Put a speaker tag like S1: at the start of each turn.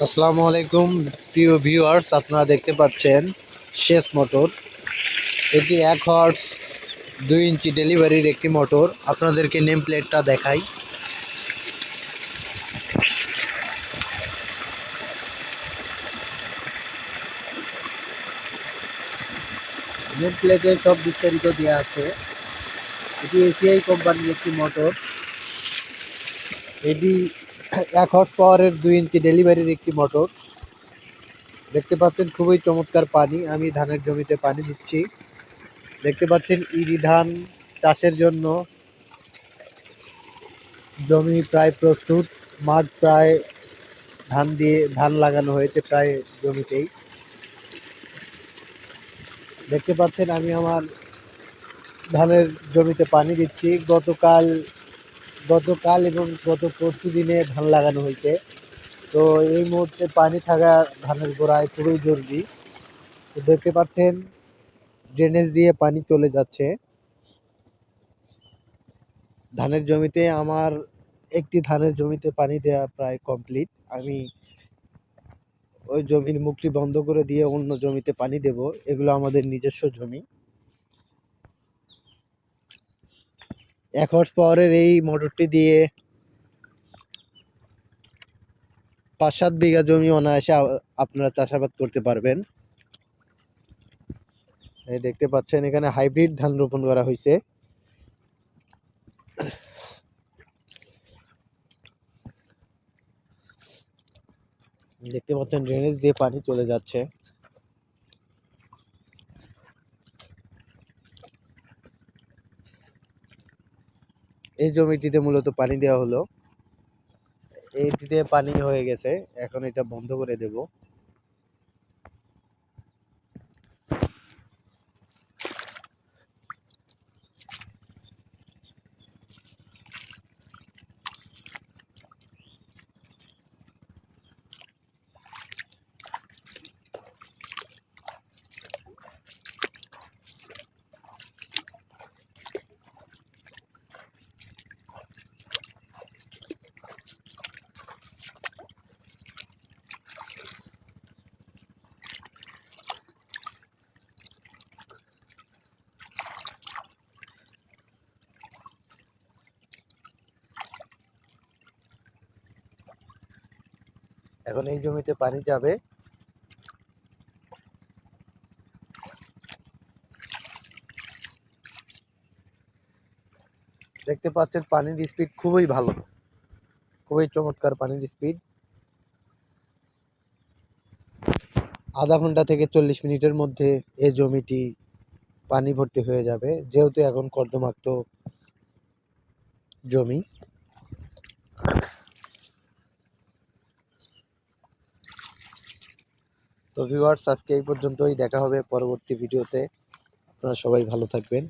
S1: আসসালামু আলাইকুম প্রিয় ভিউয়ার্স, আপনারা দেখতে পাচ্ছেন শেষ মোটর। এটি 1 হর্স 2 ইঞ্চি ডেলিভারির একটি মোটর। আপনাদেরকে নেম প্লেটটা দেখাই। নেম প্লেটে সব বিস্তারিত দেওয়া আছে। এটি এসিআই কোম্পানির একটি মোটর। এটি 1 হর্স পাওয়ারের 2 ইঞ্চি ডেলিভারির একটি মোটর। দেখতে পাচ্ছেন খুবই চমৎকার পানি। আমি ধানের জমিতে পানি দিচ্ছি। দেখতে পাচ্ছেন ইরি ধান চাষের জন্য জমি প্রায় প্রস্তুত। মাঠ প্রায় ধান লাগানো হয়েছে প্রায় জমিতেই। দেখতে পাচ্ছেন আমি আমার ধানের জমিতে পানি দিচ্ছি। গতকাল এবং গত পরশু দিনে ধান লাগানো হয়েছে। তো এই মুহূর্তে পানি থাকা ধানের গোড়ায় খুবই জরুরি। তো দেখতে পাচ্ছেন ড্রেনেজ দিয়ে পানি চলে যাচ্ছে ধানের জমিতে। আমার একটি ধানের জমিতে পানি দেওয়া প্রায় কমপ্লিট। আমি ওই জমির মুখটি বন্ধ করে দিয়ে অন্য জমিতে পানি দেব। এগুলো আমাদের নিজস্ব জমি। 1 হর্স পাওয়ারের এই মোটরটি দিয়ে 5-7 বিঘা জমি অনায়াসে আপনারা চাষাবাদ করতে পারবেন। এই দেখতে পাচ্ছেন এখানে হাইব্রিড ধান রোপণ করা হয়েছে। দেখতে পাচ্ছেন ড্রেনেজ দিয়ে পানি চলে যাচ্ছে। এই জমিটিতে মূলত পানি দেওয়া হলো। এইটিতে পানি হয়ে গেছে, এখন এটা বন্ধ করে দেব। এখন এই জমিতে পানি যাবে। দেখতে পাচ্ছেন পানির স্পিড খুবই ভালো, খুবই চমৎকার পানির স্পিড। আধা ঘন্টা থেকে 40 মিনিটের মধ্যে এই জমিটি পানি ভর্তি হয়ে যাবে, যেহেতু এখন কর্দমাক্ত জমি। তো ভিউয়ার্স, আজকে এই পর্যন্তই। দেখা হবে পরবর্তী ভিডিওতে। আপনারা সবাই ভালো থাকবেন।